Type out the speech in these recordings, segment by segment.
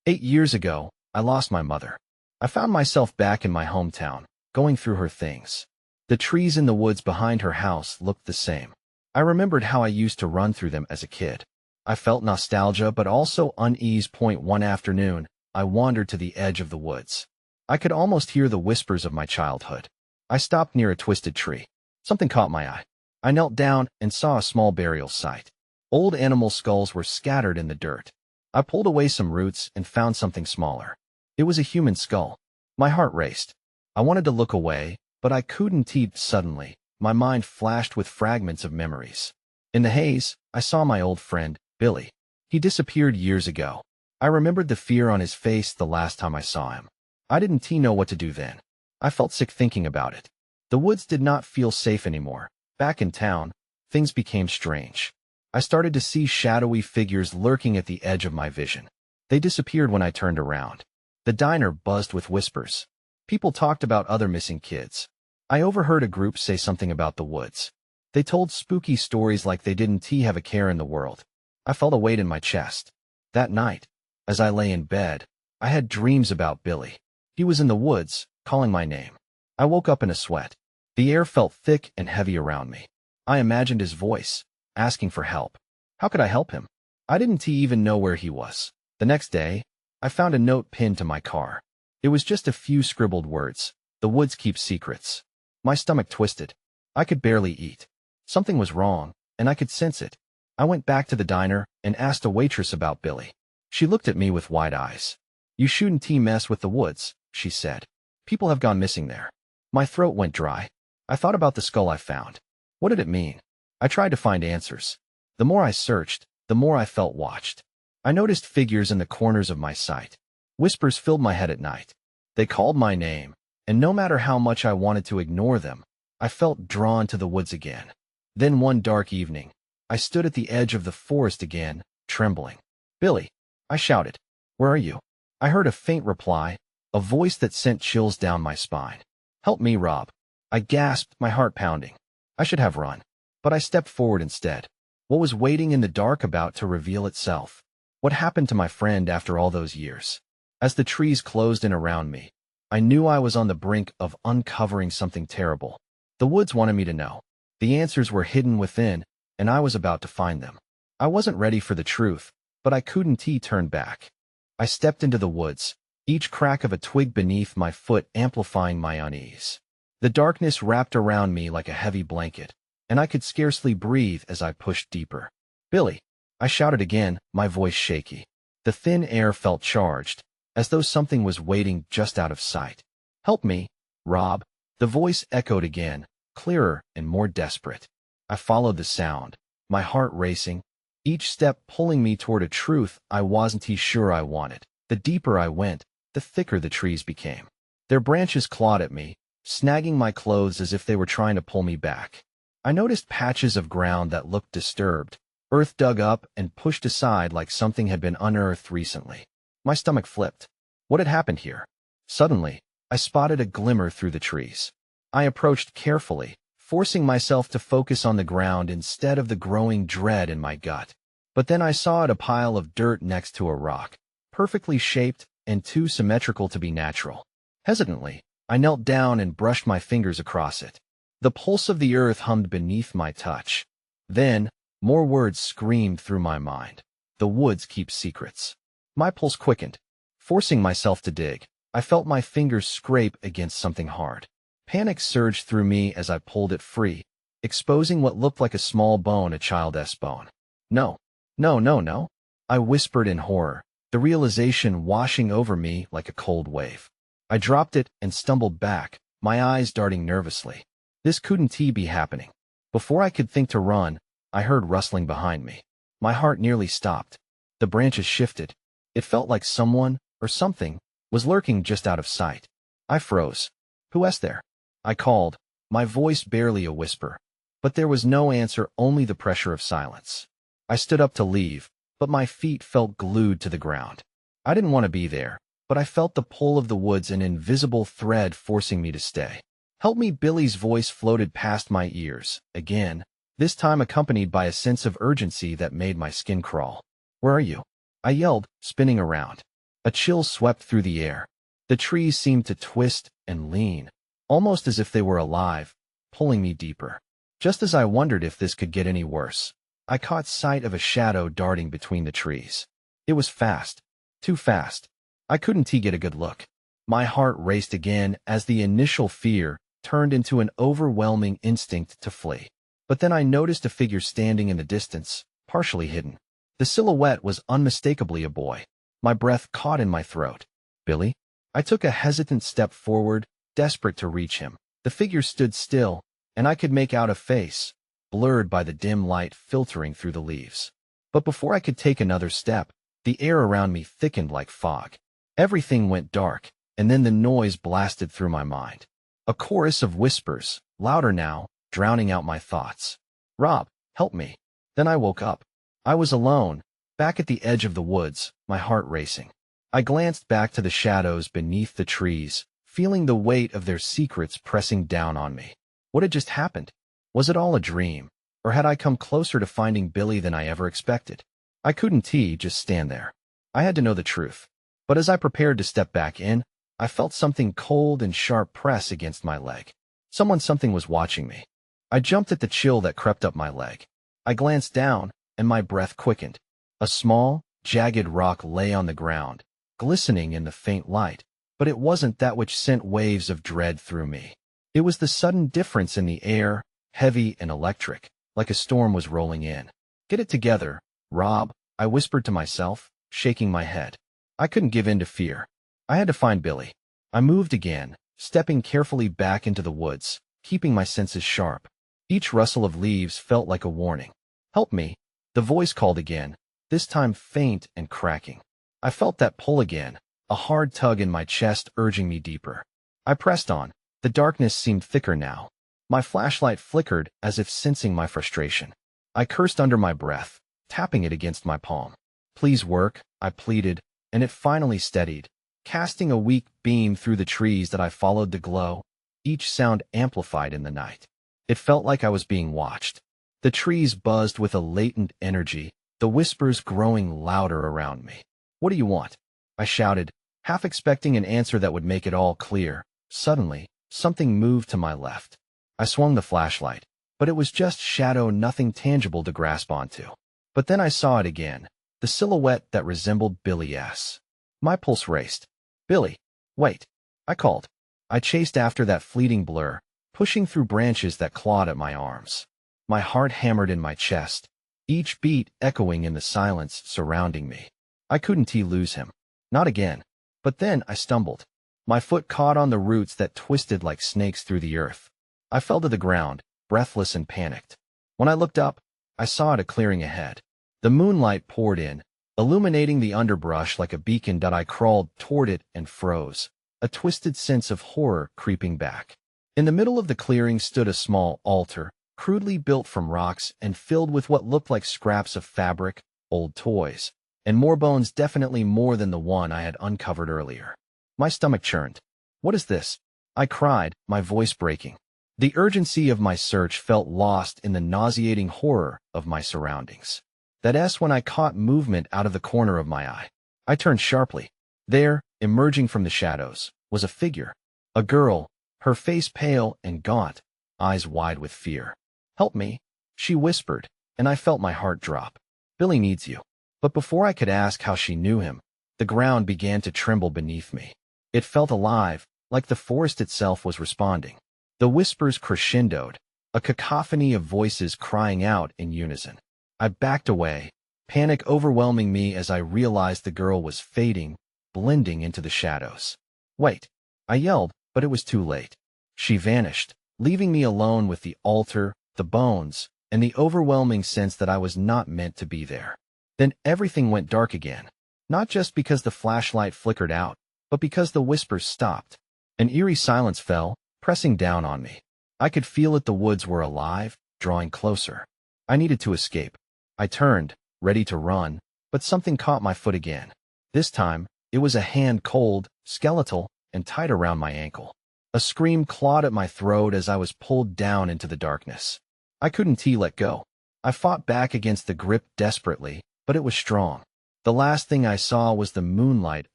8 years ago, I lost my mother. I found myself back in my hometown, going through her things. The trees in the woods behind her house looked the same. I remembered how I used to run through them as a kid. I felt nostalgia but also unease. One afternoon, I wandered to the edge of the woods. I could almost hear the whispers of my childhood. I stopped near a twisted tree. Something caught my eye. I knelt down and saw a small burial site. Old animal skulls were scattered in the dirt. I pulled away some roots and found something smaller. It was a human skull. My heart raced. I wanted to look away, but I couldn't. Suddenly, my mind flashed with fragments of memories. In the haze, I saw my old friend, Billy. He disappeared years ago. I remembered the fear on his face the last time I saw him. I didn't know what to do then. I felt sick thinking about it. The woods did not feel safe anymore. Back in town, things became strange. I started to see shadowy figures lurking at the edge of my vision. They disappeared when I turned around. The diner buzzed with whispers. People talked about other missing kids. I overheard a group say something about the woods. They told spooky stories like they didn't have a care in the world. I felt a weight in my chest. That night, as I lay in bed, I had dreams about Billy. He was in the woods, calling my name. I woke up in a sweat. The air felt thick and heavy around me. I imagined his voice, asking for help. How could I help him? I didn't even know where he was. The next day, I found a note pinned to my car. It was just a few scribbled words. The woods keep secrets. My stomach twisted. I could barely eat. Something was wrong, and I could sense it. I went back to the diner and asked a waitress about Billy. She looked at me with wide eyes. "You shouldn't mess with the woods," she said. "People have gone missing there." My throat went dry. I thought about the skull I found. What did it mean? I tried to find answers. The more I searched, the more I felt watched. I noticed figures in the corners of my sight. Whispers filled my head at night. They called my name, and no matter how much I wanted to ignore them, I felt drawn to the woods again. Then one dark evening, I stood at the edge of the forest again, trembling. "Billy," I shouted. "Where are you?" I heard a faint reply, a voice that sent chills down my spine. "Help me, Rob." I gasped, my heart pounding. I should have run, but I stepped forward instead. What was waiting in the dark about to reveal itself? What happened to my friend after all those years? As the trees closed in around me, I knew I was on the brink of uncovering something terrible. The woods wanted me to know. The answers were hidden within, and I was about to find them. I wasn't ready for the truth, but I couldn't turn back. I stepped into the woods, each crack of a twig beneath my foot amplifying my unease. The darkness wrapped around me like a heavy blanket, and I could scarcely breathe as I pushed deeper. "Billy," I shouted again, my voice shaky. The thin air felt charged, as though something was waiting just out of sight. "Help me, Rob." The voice echoed again, clearer and more desperate. I followed the sound, my heart racing, each step pulling me toward a truth I wasn't sure I wanted. The deeper I went, the thicker the trees became. Their branches clawed at me, snagging my clothes as if they were trying to pull me back. I noticed patches of ground that looked disturbed, earth dug up and pushed aside like something had been unearthed recently. My stomach flipped. What had happened here? Suddenly, I spotted a glimmer through the trees. I approached carefully, forcing myself to focus on the ground instead of the growing dread in my gut. But then I saw a pile of dirt next to a rock, perfectly shaped and too symmetrical to be natural. Hesitantly, I knelt down and brushed my fingers across it. The pulse of the earth hummed beneath my touch. Then, more words screamed through my mind. "The woods keep secrets." My pulse quickened. Forcing myself to dig, I felt my fingers scrape against something hard. Panic surged through me as I pulled it free, exposing what looked like a small bone, a child's bone. "No, no, no, no," I whispered in horror, the realization washing over me like a cold wave. I dropped it and stumbled back, my eyes darting nervously. This couldn't be happening. Before I could think to run, I heard rustling behind me. My heart nearly stopped. The branches shifted. It felt like someone, or something, was lurking just out of sight. I froze. "Who is there?" I called, my voice barely a whisper. But there was no answer, only the pressure of silence. I stood up to leave, but my feet felt glued to the ground. I didn't want to be there, but I felt the pull of the woods, an invisible thread forcing me to stay. "Help me," Billy's voice floated past my ears, again, this time accompanied by a sense of urgency that made my skin crawl. "Where are you?" I yelled, spinning around. A chill swept through the air. The trees seemed to twist and lean, almost as if they were alive, pulling me deeper. Just as I wondered if this could get any worse, I caught sight of a shadow darting between the trees. It was fast, too fast. I couldn't get a good look. My heart raced again as the initial fear turned into an overwhelming instinct to flee. But then I noticed a figure standing in the distance, partially hidden. The silhouette was unmistakably a boy. My breath caught in my throat. Billy? I took a hesitant step forward, desperate to reach him. The figure stood still, and I could make out a face, blurred by the dim light filtering through the leaves. But before I could take another step, the air around me thickened like fog. Everything went dark, and then the noise blasted through my mind. A chorus of whispers, louder now, drowning out my thoughts. Rob, help me. Then I woke up. I was alone, back at the edge of the woods, my heart racing. I glanced back to the shadows beneath the trees, feeling the weight of their secrets pressing down on me. What had just happened? Was it all a dream, or had I come closer to finding Billy than I ever expected? I couldn't just stand there. I had to know the truth. But as I prepared to step back in, I felt something cold and sharp press against my leg. Something was watching me. I jumped at the chill that crept up my leg. I glanced down, and my breath quickened. A small, jagged rock lay on the ground, glistening in the faint light, but it wasn't that which sent waves of dread through me. It was the sudden difference in the air, heavy and electric, like a storm was rolling in. Get it together, Rob, I whispered to myself, shaking my head. I couldn't give in to fear. I had to find Billy. I moved again, stepping carefully back into the woods, keeping my senses sharp. Each rustle of leaves felt like a warning. Help me, the voice called again, this time faint and cracking. I felt that pull again, a hard tug in my chest urging me deeper. I pressed on. The darkness seemed thicker now. My flashlight flickered as if sensing my frustration. I cursed under my breath, tapping it against my palm. Please work, I pleaded, and it finally steadied, casting a weak beam through the trees that I followed the glow, each sound amplified in the night. It felt like I was being watched. The trees buzzed with a latent energy, the whispers growing louder around me. What do you want? I shouted, half expecting an answer that would make it all clear. Suddenly, something moved to my left. I swung the flashlight, but it was just shadow, nothing tangible to grasp onto. But then I saw it again, the silhouette that resembled Billy's. My pulse raced. Billy, wait, I called. I chased after that fleeting blur, pushing through branches that clawed at my arms. My heart hammered in my chest, each beat echoing in the silence surrounding me. I couldn't lose him. Not again. But then I stumbled. My foot caught on the roots that twisted like snakes through the earth. I fell to the ground, breathless and panicked. When I looked up, I saw a clearing ahead. The moonlight poured in, illuminating the underbrush like a beacon that I crawled toward it and froze, a twisted sense of horror creeping back. In the middle of the clearing stood a small altar, crudely built from rocks and filled with what looked like scraps of fabric, old toys, and more bones, definitely more than the one I had uncovered earlier. My stomach churned. What is this? I cried, my voice breaking. The urgency of my search felt lost in the nauseating horror of my surroundings. That's when I caught movement out of the corner of my eye. I turned sharply. There, emerging from the shadows, was a figure. A girl, her face pale and gaunt, eyes wide with fear. Help me, she whispered, and I felt my heart drop. Billy needs you. But before I could ask how she knew him, the ground began to tremble beneath me. It felt alive, like the forest itself was responding. The whispers crescendoed, a cacophony of voices crying out in unison. I backed away, panic overwhelming me as I realized the girl was fading, blending into the shadows. Wait, I yelled, but it was too late. She vanished, leaving me alone with the altar, the bones, and the overwhelming sense that I was not meant to be there. Then everything went dark again, not just because the flashlight flickered out, but because the whispers stopped. An eerie silence fell, pressing down on me. I could feel it, the woods were alive, drawing closer. I needed to escape. I turned, ready to run, but something caught my foot again. This time, it was a hand, cold, skeletal, and tight around my ankle. A scream clawed at my throat as I was pulled down into the darkness. I couldn't let go. I fought back against the grip desperately, but it was strong. The last thing I saw was the moonlight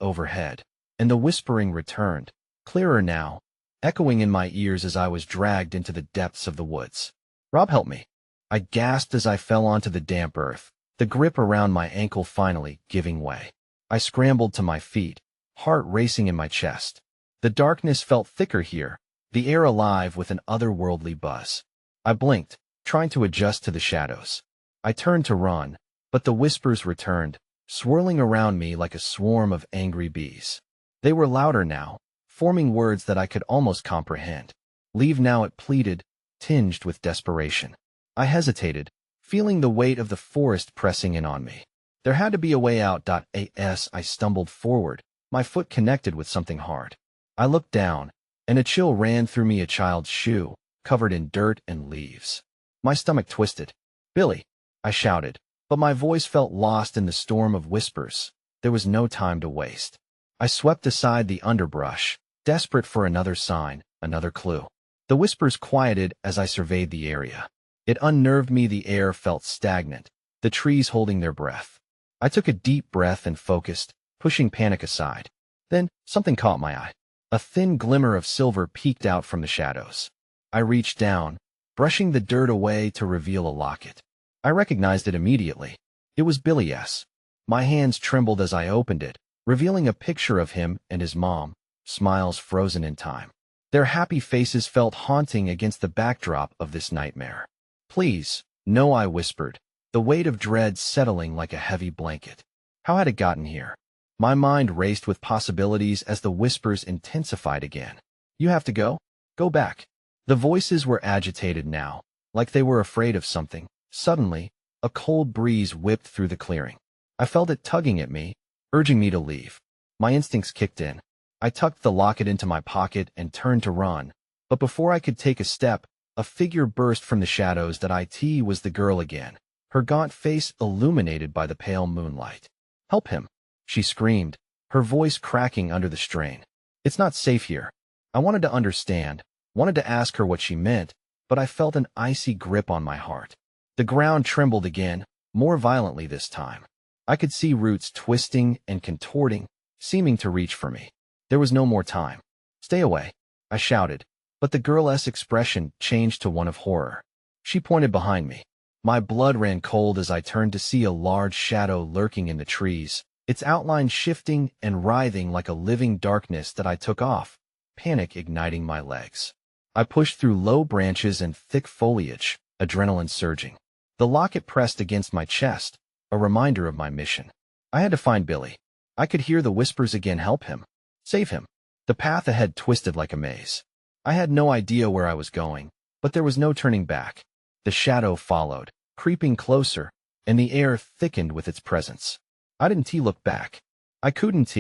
overhead, and the whispering returned, clearer now, echoing in my ears as I was dragged into the depths of the woods. "Rob, help me." I gasped as I fell onto the damp earth, the grip around my ankle finally giving way. I scrambled to my feet, heart racing in my chest. The darkness felt thicker here, the air alive with an otherworldly buzz. I blinked, trying to adjust to the shadows. I turned to run, but the whispers returned, swirling around me like a swarm of angry bees. They were louder now, forming words that I could almost comprehend. "Leave now," it pleaded, tinged with desperation. I hesitated, feeling the weight of the forest pressing in on me. There had to be a way out. As I stumbled forward, my foot connected with something hard. I looked down, and a chill ran through me, a child's shoe, covered in dirt and leaves. My stomach twisted. "Billy!" I shouted, but my voice felt lost in the storm of whispers. There was no time to waste. I swept aside the underbrush, desperate for another sign, another clue. The whispers quieted as I surveyed the area. It unnerved me. The air felt stagnant, the trees holding their breath. I took a deep breath and focused, pushing panic aside. Then something caught my eye. A thin glimmer of silver peeked out from the shadows. I reached down, brushing the dirt away to reveal a locket. I recognized it immediately. It was Billy's. My hands trembled as I opened it, revealing a picture of him and his mom, smiles frozen in time. Their happy faces felt haunting against the backdrop of this nightmare. "Please, no," I whispered, the weight of dread settling like a heavy blanket. How had it gotten here? My mind raced with possibilities as the whispers intensified again. "You have to go? Go back." The voices were agitated now, like they were afraid of something. Suddenly, a cold breeze whipped through the clearing. I felt it tugging at me, urging me to leave. My instincts kicked in. I tucked the locket into my pocket and turned to run, but before I could take a step, a figure burst from the shadows. It was the girl again, her gaunt face illuminated by the pale moonlight. "Help him," she screamed, her voice cracking under the strain. "It's not safe here." I wanted to understand, wanted to ask her what she meant, but I felt an icy grip on my heart. The ground trembled again, more violently this time. I could see roots twisting and contorting, seeming to reach for me. There was no more time. "Stay away," I shouted, but the girl's expression changed to one of horror. She pointed behind me. My blood ran cold as I turned to see a large shadow lurking in the trees, its outline shifting and writhing like a living darkness. I took off, panic igniting my legs. I pushed through low branches and thick foliage, adrenaline surging. The locket pressed against my chest, a reminder of my mission. I had to find Billy. I could hear the whispers again. "Help him. Save him." The path ahead twisted like a maze. I had no idea where I was going, but there was no turning back. The shadow followed, creeping closer, and the air thickened with its presence. I didn't look back. I couldn't.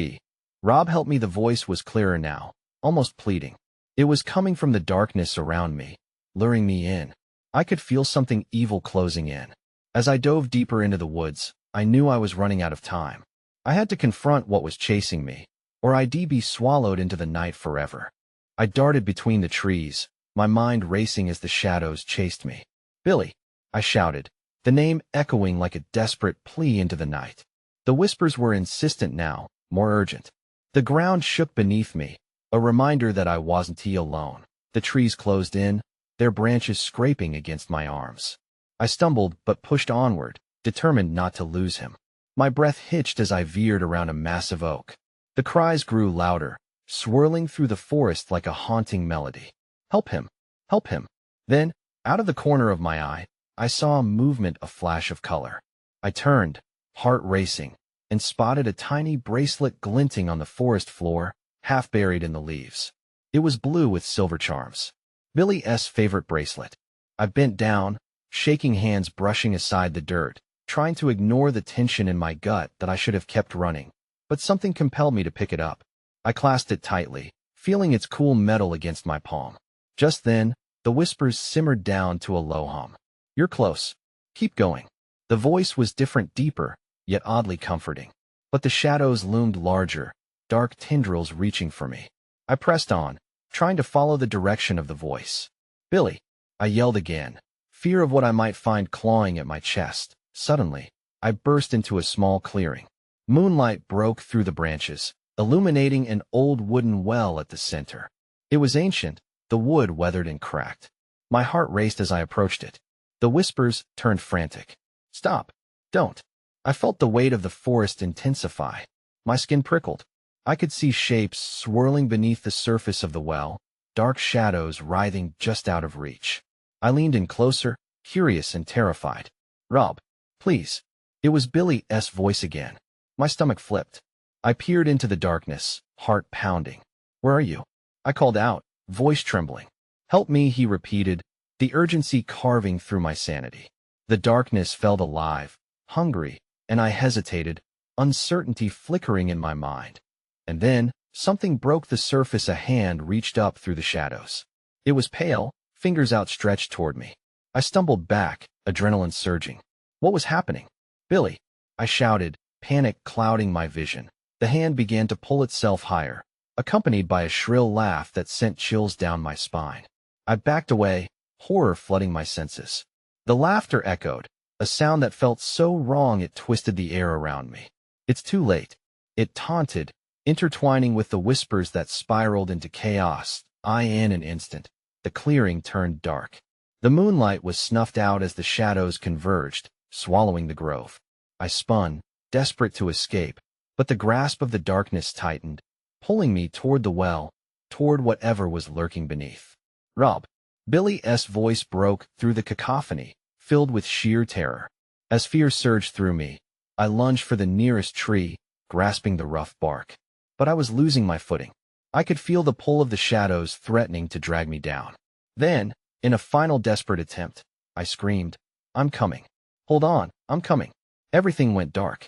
"Rob, help me." The voice was clearer now, almost pleading. It was coming from the darkness around me, luring me in. I could feel something evil closing in. As I dove deeper into the woods, I knew I was running out of time. I had to confront what was chasing me, or I'd be swallowed into the night forever. I darted between the trees, my mind racing as the shadows chased me. "Billy!" I shouted, the name echoing like a desperate plea into the night. The whispers were insistent now, more urgent. The ground shook beneath me, a reminder that I wasn't alone. The trees closed in, their branches scraping against my arms. I stumbled but pushed onward, determined not to lose him. My breath hitched as I veered around a massive oak. The cries grew louder, swirling through the forest like a haunting melody. "Help him! Help him!" Then, out of the corner of my eye, I saw a movement, a flash of color. I turned, heart racing, and spotted a tiny bracelet glinting on the forest floor, half buried in the leaves. It was blue with silver charms. Billy's favorite bracelet. I bent down, shaking hands, brushing aside the dirt, trying to ignore the tension in my gut that I should have kept running. But something compelled me to pick it up. I clasped it tightly, feeling its cool metal against my palm. Just then, the whispers simmered down to a low hum. "You're close. Keep going." The voice was different, deeper, yet oddly comforting. But the shadows loomed larger, dark tendrils reaching for me. I pressed on, trying to follow the direction of the voice. "Billy!" I yelled again, fear of what I might find clawing at my chest. Suddenly, I burst into a small clearing. Moonlight broke through the branches, illuminating an old wooden well at the center. It was ancient, the wood weathered and cracked. My heart raced as I approached it. The whispers turned frantic. Stop! Don't! I felt the weight of the forest intensify. My skin prickled. I could see shapes swirling beneath the surface of the well, dark shadows writhing just out of reach. I leaned in closer, curious and terrified. Rob, please. It was Billy's voice again. My stomach flipped. I peered into the darkness, heart pounding. Where are you? I called out, voice trembling. Help me, he repeated, the urgency carving through my sanity. The darkness felt alive, hungry, and I hesitated, uncertainty flickering in my mind. And then, something broke the surface. A hand reached up through the shadows. It was pale, fingers outstretched toward me. I stumbled back, adrenaline surging. What was happening? Billy! I shouted, panic clouding my vision. The hand began to pull itself higher, accompanied by a shrill laugh that sent chills down my spine. I backed away, horror flooding my senses. The laughter echoed, a sound that felt so wrong it twisted the air around me. It's too late. It taunted, intertwining with the whispers that spiraled into chaos. In an instant, the clearing turned dark. The moonlight was snuffed out as the shadows converged, swallowing the grove. I spun, desperate to escape, but the grasp of the darkness tightened, pulling me toward the well, toward whatever was lurking beneath. Rob! Billy's voice broke through the cacophony, filled with sheer terror. As fear surged through me, I lunged for the nearest tree, grasping the rough bark. But I was losing my footing. I could feel the pull of the shadows threatening to drag me down. Then, in a final desperate attempt, I screamed, I'm coming. Hold on, I'm coming. Everything went dark.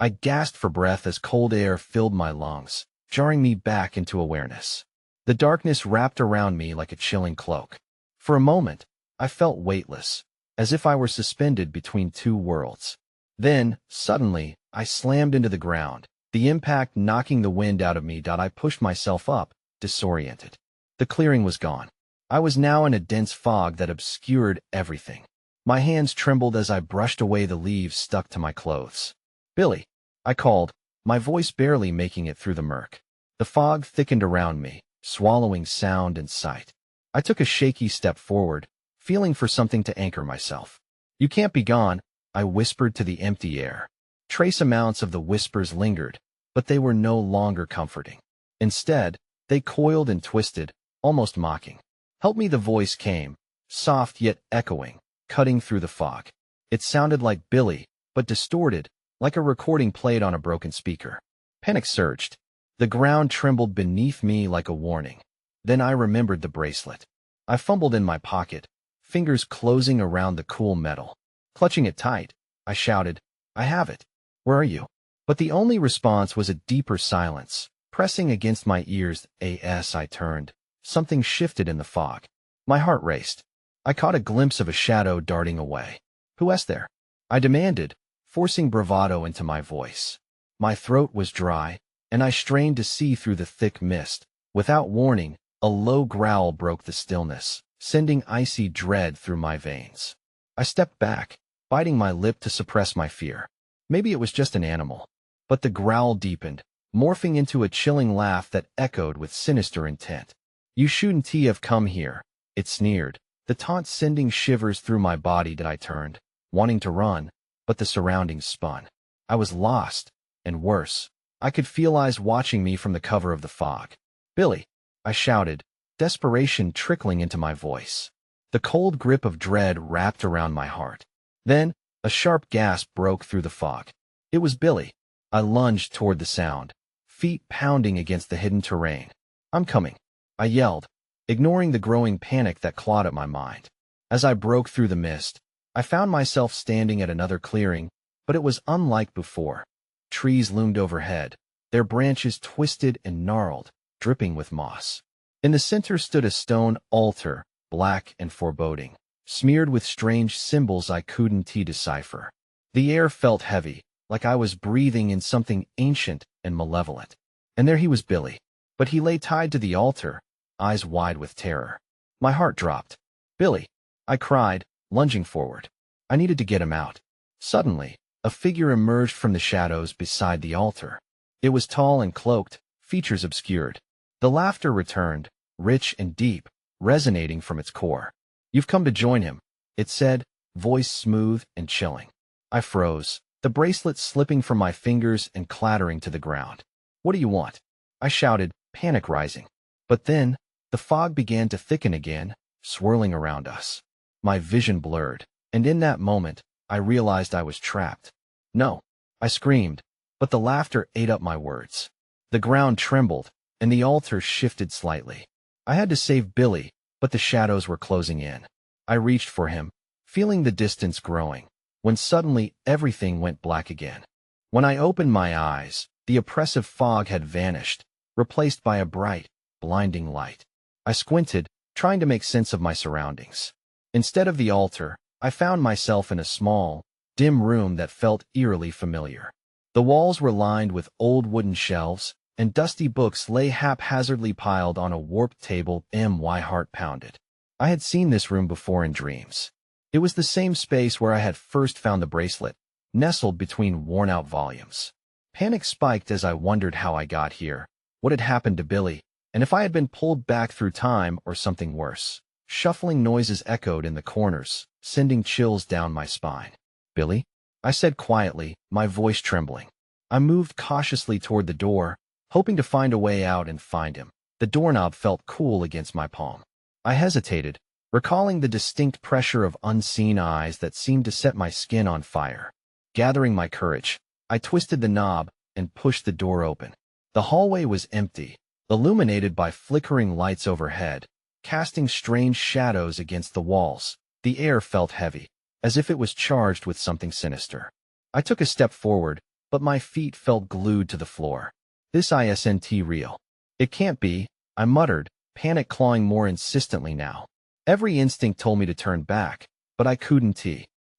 I gasped for breath as cold air filled my lungs, jarring me back into awareness. The darkness wrapped around me like a chilling cloak. For a moment, I felt weightless, as if I were suspended between two worlds. Then, suddenly, I slammed into the ground, the impact knocking the wind out of me. I pushed myself up, disoriented. The clearing was gone. I was now in a dense fog that obscured everything. My hands trembled as I brushed away the leaves stuck to my clothes. Billy! I called, my voice barely making it through the murk. The fog thickened around me, swallowing sound and sight. I took a shaky step forward, feeling for something to anchor myself. You can't be gone, I whispered to the empty air. Trace amounts of the whispers lingered, but they were no longer comforting. Instead, they coiled and twisted, almost mocking. Help me, the voice came, soft yet echoing, cutting through the fog. It sounded like Billy, but distorted, like a recording played on a broken speaker. Panic surged. The ground trembled beneath me like a warning. Then I remembered the bracelet. I fumbled in my pocket, fingers closing around the cool metal. Clutching it tight, I shouted, I have it. Where are you? But the only response was a deeper silence, pressing against my ears. As I turned, something shifted in the fog. My heart raced. I caught a glimpse of a shadow darting away. Who's there? I demanded, forcing bravado into my voice. My throat was dry, and I strained to see through the thick mist. Without warning, a low growl broke the stillness, sending icy dread through my veins. I stepped back, biting my lip to suppress my fear. Maybe it was just an animal. But the growl deepened, morphing into a chilling laugh that echoed with sinister intent. You shouldn't have come here, it sneered, the taunt sending shivers through my body. I turned, wanting to run, but the surroundings spun. I was lost, and worse, I could feel eyes watching me from the cover of the fog. Billy! I shouted, desperation trickling into my voice. The cold grip of dread wrapped around my heart. Then, a sharp gasp broke through the fog. It was Billy. I lunged toward the sound, feet pounding against the hidden terrain. I'm coming, I yelled, ignoring the growing panic that clawed at my mind. As I broke through the mist, I found myself standing at another clearing, but it was unlike before. Trees loomed overhead, their branches twisted and gnarled, dripping with moss. In the center stood a stone altar, black and foreboding, smeared with strange symbols I couldn't decipher. The air felt heavy, like I was breathing in something ancient and malevolent. And there he was, Billy. But he lay tied to the altar, eyes wide with terror. My heart dropped. Billy! I cried, lunging forward. I needed to get him out. Suddenly, A figure emerged from the shadows beside the altar. It was tall and cloaked, features obscured. The laughter returned, rich and deep, resonating from its core. "You've come to join him," it said, voice smooth and chilling. I froze, the bracelet slipping from my fingers and clattering to the ground. "What do you want?" I shouted, panic rising. But then, the fog began to thicken again, swirling around us. My vision blurred, and in that moment, I realized I was trapped. "No," I screamed, but the laughter ate up my words. The ground trembled, and the altar shifted slightly. I had to save Billy, but the shadows were closing in. I reached for him, feeling the distance growing, when suddenly everything went black again. When I opened my eyes, the oppressive fog had vanished, replaced by a bright, blinding light. I squinted, trying to make sense of my surroundings. Instead of the altar, I found myself in a small, dim room that felt eerily familiar. The walls were lined with old wooden shelves, and dusty books lay haphazardly piled on a warped table. My heart pounded. I had seen this room before in dreams. It was the same space where I had first found the bracelet, nestled between worn-out volumes. Panic spiked as I wondered how I got here, what had happened to Billy, and if I had been pulled back through time or something worse. Shuffling noises echoed in the corners, sending chills down my spine. "Billy?" I said quietly, my voice trembling. I moved cautiously toward the door, hoping to find a way out and find him. The doorknob felt cool against my palm. I hesitated, recalling the distinct pressure of unseen eyes that seemed to set my skin on fire. Gathering my courage, I twisted the knob and pushed the door open. The hallway was empty, illuminated by flickering lights overhead, casting strange shadows against the walls. The air felt heavy, as if it was charged with something sinister. I took a step forward, but my feet felt glued to the floor. "This isn't real. It can't be," I muttered, panic clawing more insistently now. Every instinct told me to turn back, but I couldn't.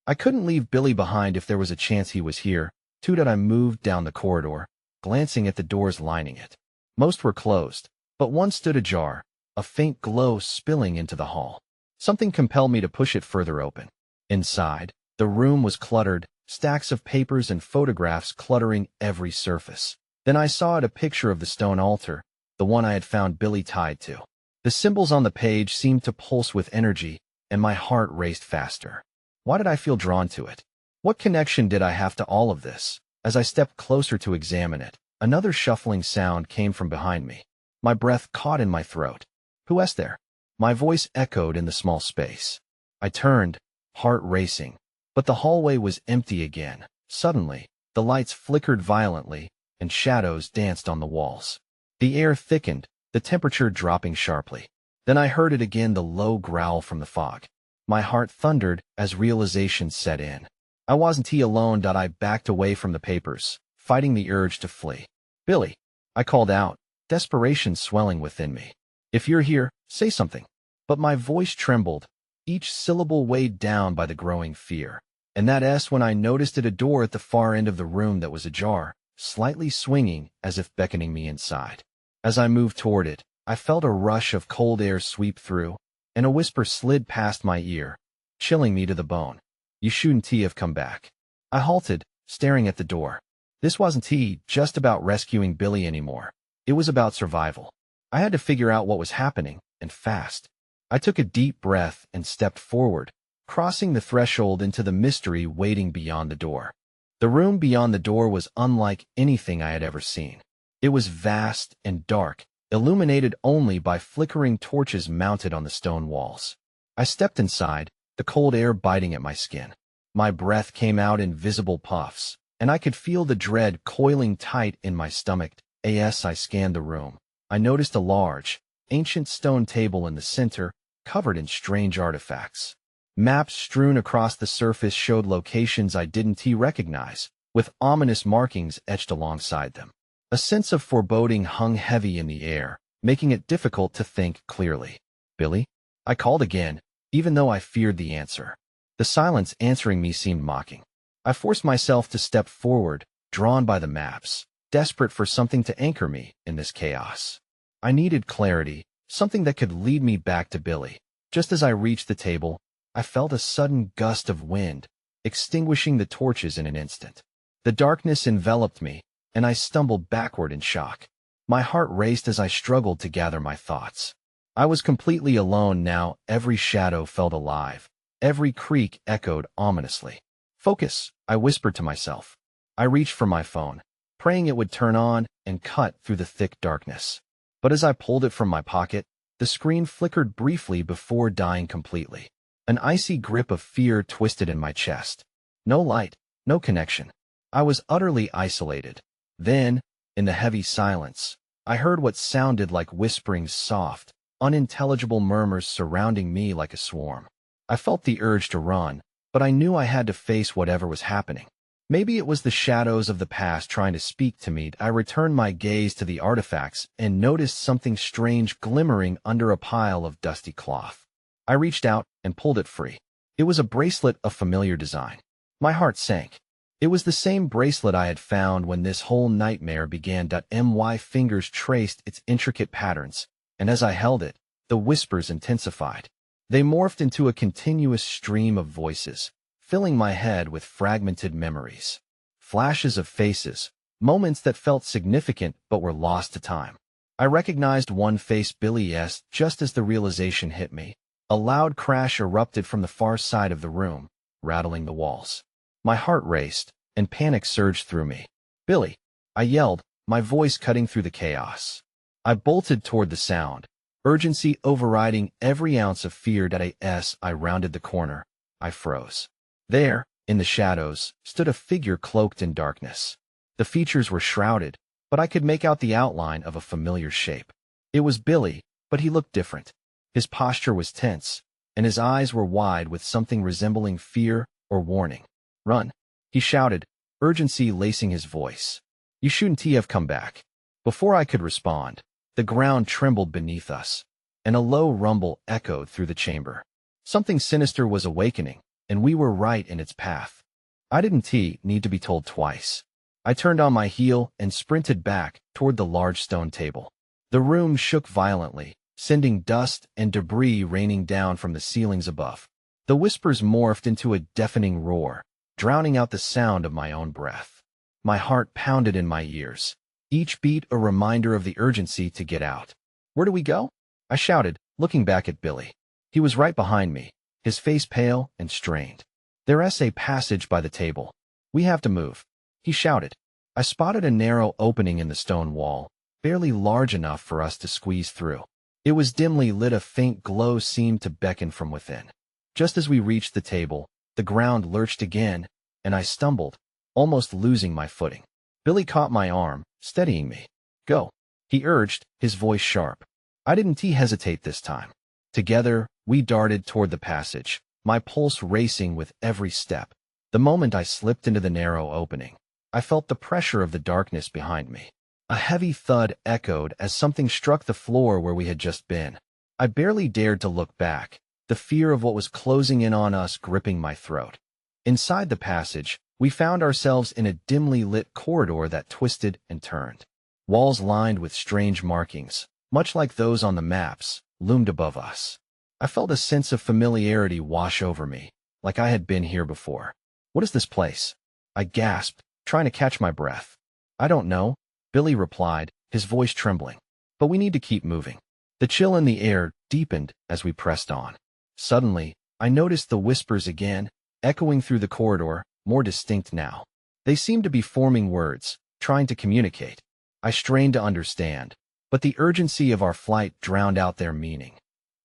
I couldn't leave Billy behind if there was a chance he was here. I moved down the corridor, glancing at the doors lining it. Most were closed, but one stood ajar, a faint glow spilling into the hall. Something compelled me to push it further open. Inside, the room was cluttered, stacks of papers and photographs cluttering every surface. Then I saw a picture of the stone altar, the one I had found Billy tied to. The symbols on the page seemed to pulse with energy, and my heart raced faster. Why did I feel drawn to it? What connection did I have to all of this? As I stepped closer to examine it, another shuffling sound came from behind me. My breath caught in my throat. "Who's there?" My voice echoed in the small space. I turned, heart racing, but the hallway was empty again. Suddenly, the lights flickered violently, and shadows danced on the walls. The air thickened, the temperature dropping sharply. Then I heard it again, the low growl from the fog. My heart thundered as realization set in. I wasn't alone. I backed away from the papers, fighting the urge to flee. "Billy," I called out, desperation swelling within me. "If you're here, say something." But my voice trembled, each syllable weighed down by the growing fear. And that's when I noticed a door at the far end of the room that was ajar, slightly swinging as if beckoning me inside. As I moved toward it, I felt a rush of cold air sweep through, and a whisper slid past my ear, chilling me to the bone. "You shouldn't have come back." I halted, staring at the door. This wasn't just about rescuing Billy anymore. It was about survival. I had to figure out what was happening, and fast. I took a deep breath and stepped forward, crossing the threshold into the mystery waiting beyond the door. The room beyond the door was unlike anything I had ever seen. It was vast and dark, illuminated only by flickering torches mounted on the stone walls. I stepped inside, the cold air biting at my skin. My breath came out in visible puffs, and I could feel the dread coiling tight in my stomach. As I scanned the room, I noticed a large, ancient stone table in the center, covered in strange artifacts. Maps strewn across the surface showed locations I didn't recognize, with ominous markings etched alongside them. A sense of foreboding hung heavy in the air, making it difficult to think clearly. "Billy?" I called again, even though I feared the answer. The silence answering me seemed mocking. I forced myself to step forward, drawn by the maps, desperate for something to anchor me in this chaos. I needed clarity, something that could lead me back to Billy. Just as I reached the table, I felt a sudden gust of wind, extinguishing the torches in an instant. The darkness enveloped me, and I stumbled backward in shock. My heart raced as I struggled to gather my thoughts. I was completely alone now. Every shadow felt alive. Every creak echoed ominously. "Focus," I whispered to myself. I reached for my phone, praying it would turn on and cut through the thick darkness. But as I pulled it from my pocket, the screen flickered briefly before dying completely. An icy grip of fear twisted in my chest. No light, no connection. I was utterly isolated. Then, in the heavy silence, I heard what sounded like whisperings, soft, unintelligible murmurs surrounding me like a swarm. I felt the urge to run, but I knew I had to face whatever was happening. Maybe it was the shadows of the past trying to speak to me. I returned my gaze to the artifacts and noticed something strange glimmering under a pile of dusty cloth. I reached out and pulled it free. It was a bracelet of familiar design. My heart sank. It was the same bracelet I had found when this whole nightmare began. My fingers traced its intricate patterns, and as I held it, the whispers intensified. They morphed into a continuous stream of voices, filling my head with fragmented memories. Flashes of faces, moments that felt significant but were lost to time. I recognized one face, Billy's, just as the realization hit me. A loud crash erupted from the far side of the room, rattling the walls. My heart raced, and panic surged through me. "Billy!" I yelled, my voice cutting through the chaos. I bolted toward the sound, urgency overriding every ounce of fear. As I rounded the corner, I froze. There, in the shadows, stood a figure cloaked in darkness. The features were shrouded, but I could make out the outline of a familiar shape. It was Billy, but he looked different. His posture was tense, and his eyes were wide with something resembling fear or warning. "Run," he shouted, urgency lacing his voice. "You shouldn't have come back." Before I could respond, the ground trembled beneath us, and a low rumble echoed through the chamber. Something sinister was awakening, and we were right in its path. I didn't need to be told twice. I turned on my heel and sprinted back toward the large stone table. The room shook violently, sending dust and debris raining down from the ceilings above. The whispers morphed into a deafening roar, drowning out the sound of my own breath. My heart pounded in my ears, each beat a reminder of the urgency to get out. "Where do we go?" I shouted, looking back at Billy. He was right behind me, his face pale and strained. "There's a passage by the table. We have to move," he shouted. I spotted a narrow opening in the stone wall, barely large enough for us to squeeze through. It was dimly lit. A faint glow seemed to beckon from within. Just as we reached the table, the ground lurched again, and I stumbled, almost losing my footing. Billy caught my arm, steadying me. "Go," he urged, his voice sharp. I didn't hesitate this time. Together, we darted toward the passage, my pulse racing with every step. The moment I slipped into the narrow opening, I felt the pressure of the darkness behind me. A heavy thud echoed as something struck the floor where we had just been. I barely dared to look back, the fear of what was closing in on us gripping my throat. Inside the passage, we found ourselves in a dimly lit corridor that twisted and turned. Walls lined with strange markings, much like those on the maps, loomed above us. I felt a sense of familiarity wash over me, like I had been here before. "What is this place?" I gasped, trying to catch my breath. "I don't know," Billy replied, his voice trembling. "But we need to keep moving." The chill in the air deepened as we pressed on. Suddenly, I noticed the whispers again, echoing through the corridor, more distinct now. They seemed to be forming words, trying to communicate. I strained to understand, but the urgency of our flight drowned out their meaning.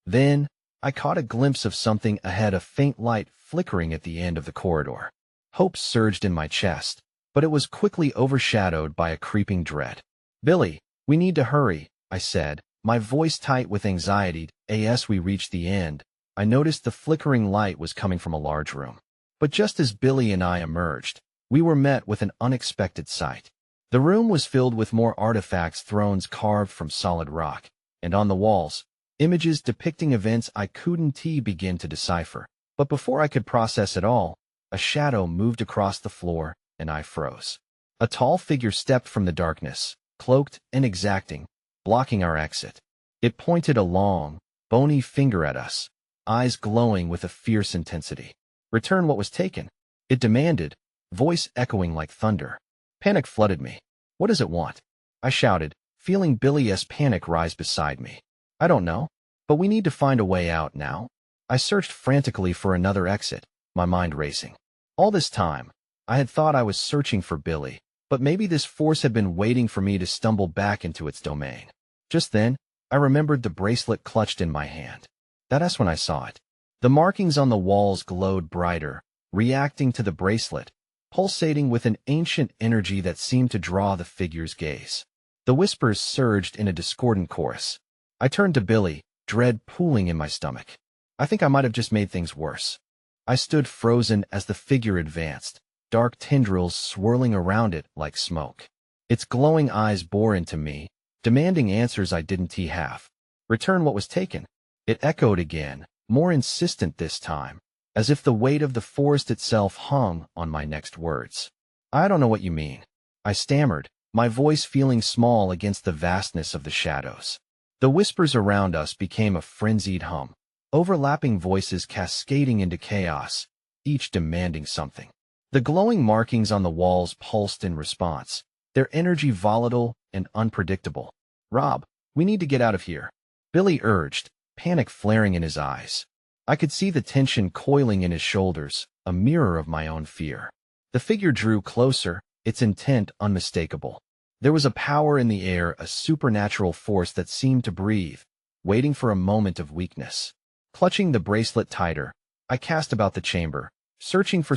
Then, I caught a glimpse of something ahead, a faint light flickering at the end of the corridor. Hope surged in my chest, but it was quickly overshadowed by a creeping dread. "Billy, we need to hurry," I said, my voice tight with anxiety. As we reached the end, I noticed the flickering light was coming from a large room. But just as Billy and I emerged, we were met with an unexpected sight. The room was filled with more artifacts, thrones carved from solid rock, and on the walls, images depicting events I couldn't begin to decipher. But before I could process it all, a shadow moved across the floor, and I froze. A tall figure stepped from the darkness, cloaked and exacting, blocking our exit. It pointed a long, bony finger at us, eyes glowing with a fierce intensity. "Return what was taken." it demanded, voice echoing like thunder. Panic flooded me. What does it want? I shouted, feeling Billy's panic rise beside me. I don't know, but we need to find a way out now. I searched frantically for another exit, my mind racing. All this time, I had thought I was searching for Billy, but maybe this force had been waiting for me to stumble back into its domain. Just then, I remembered the bracelet clutched in my hand. That's when I saw it. The markings on the walls glowed brighter, reacting to the bracelet, pulsating with an ancient energy that seemed to draw the figure's gaze. The whispers surged in a discordant chorus. I turned to Billy, dread pooling in my stomach. I think I might have just made things worse. I stood frozen as the figure advanced, dark tendrils swirling around it like smoke. Its glowing eyes bore into me, demanding answers I didn't have. Return what was taken. It echoed again, more insistent this time, as if the weight of the forest itself hung on my next words. I don't know what you mean, I stammered, my voice feeling small against the vastness of the shadows. The whispers around us became a frenzied hum, overlapping voices cascading into chaos, each demanding something. The glowing markings on the walls pulsed in response, their energy volatile and unpredictable. Rob, we need to get out of here, Billy urged, panic flaring in his eyes. I could see the tension coiling in his shoulders, a mirror of my own fear. The figure drew closer, its intent unmistakable. There was a power in the air, a supernatural force that seemed to breathe, waiting for a moment of weakness. Clutching the bracelet tighter, I cast about the chamber, searching for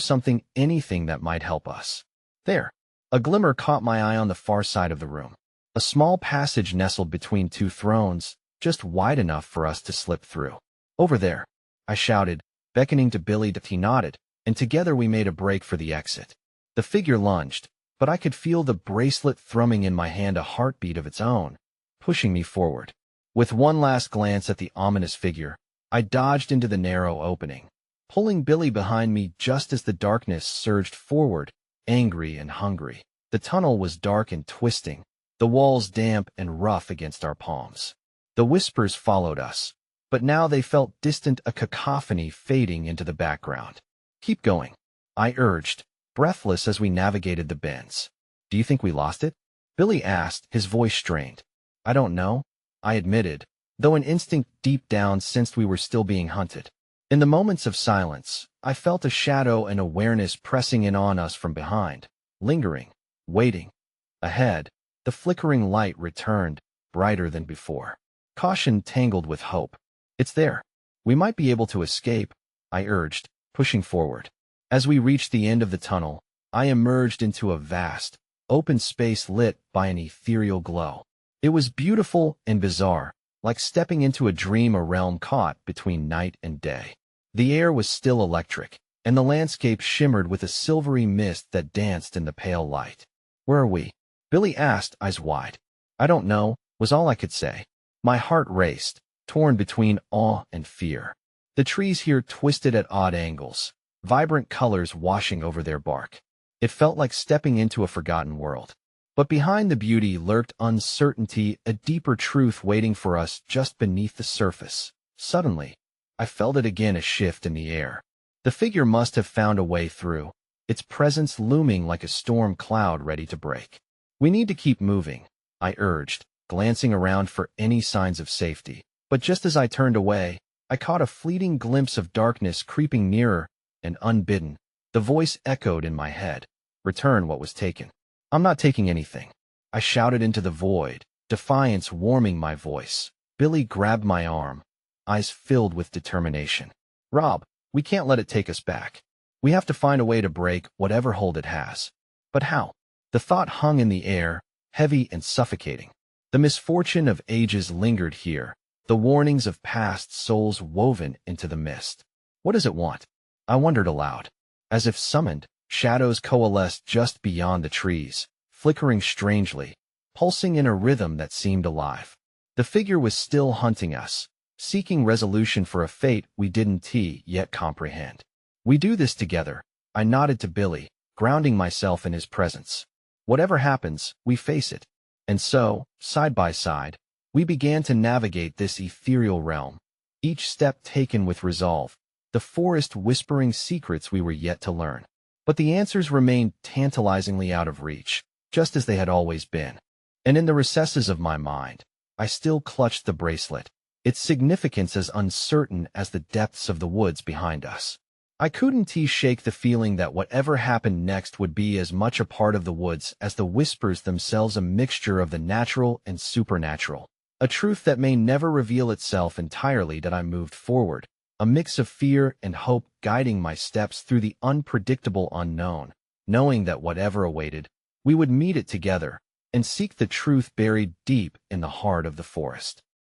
anything that might help us. There, a glimmer caught my eye on the far side of the room. A small passage nestled between two thrones, just wide enough for us to slip through. Over there, I shouted, beckoning to Billy. He nodded, and together we made a break for the exit. The figure lunged, but I could feel the bracelet thrumming in my hand, a heartbeat of its own, pushing me forward. With one last glance at the ominous figure, I dodged into the narrow opening, pulling Billy behind me just as the darkness surged forward, angry and hungry. The tunnel was dark and twisting, the walls damp and rough against our palms. The whispers followed us, but now they felt distant, a cacophony fading into the background. Keep going, I urged, breathless as we navigated the bends. Do you think we lost it? Billy asked, his voice strained. I don't know, I admitted, though an instinct deep down sensed we were still being hunted. In the moments of silence, I felt a shadow and awareness pressing in on us from behind, lingering, waiting. Ahead, the flickering light returned, brighter than before. Caution tangled with hope. It's there. We might be able to escape, I urged, pushing forward. As we reached the end of the tunnel, I emerged into a vast, open space lit by an ethereal glow. It was beautiful and bizarre, like stepping into a dream, a realm caught between night and day. The air was still electric, and the landscape shimmered with a silvery mist that danced in the pale light. Where are we? Billy asked, eyes wide. I don't know, was all I could say. My heart raced, torn between awe and fear. The trees here twisted at odd angles, vibrant colors washing over their bark. It felt like stepping into a forgotten world. But behind the beauty lurked uncertainty, a deeper truth waiting for us just beneath the surface. Suddenly, I felt it again, a shift in the air. The figure must have found a way through, its presence looming like a storm cloud ready to break. We need to keep moving, I urged, glancing around for any signs of safety. But just as I turned away, I caught a fleeting glimpse of darkness creeping nearer, and unbidden, the voice echoed in my head. Return what was taken. I'm not taking anything, I shouted into the void, defiance warming my voice. Billy grabbed my arm, eyes filled with determination. Rob, we can't let it take us back. We have to find a way to break whatever hold it has. But how? The thought hung in the air, heavy and suffocating. The misfortune of ages lingered here, the warnings of past souls woven into the mist. What does it want? I wondered aloud. As if summoned, shadows coalesced just beyond the trees, flickering strangely, pulsing in a rhythm that seemed alive. The figure was still hunting us, seeking resolution for a fate we didn't yet comprehend. We do this together, I nodded to Billy, grounding myself in his presence. Whatever happens, we face it. And so, side by side, we began to navigate this ethereal realm, each step taken with resolve, the forest whispering secrets we were yet to learn. But the answers remained tantalizingly out of reach, just as they had always been. And in the recesses of my mind, I still clutched the bracelet, its significance as uncertain as the depths of the woods behind us. I couldn't shake the feeling that whatever happened next would be as much a part of the woods as the whispers themselves, a mixture of the natural and supernatural. A truth that may never reveal itself entirely. That I moved forward, a mix of fear and hope guiding my steps through the unpredictable unknown, knowing that whatever awaited, we would meet it together and seek the truth buried deep in the heart of the forest.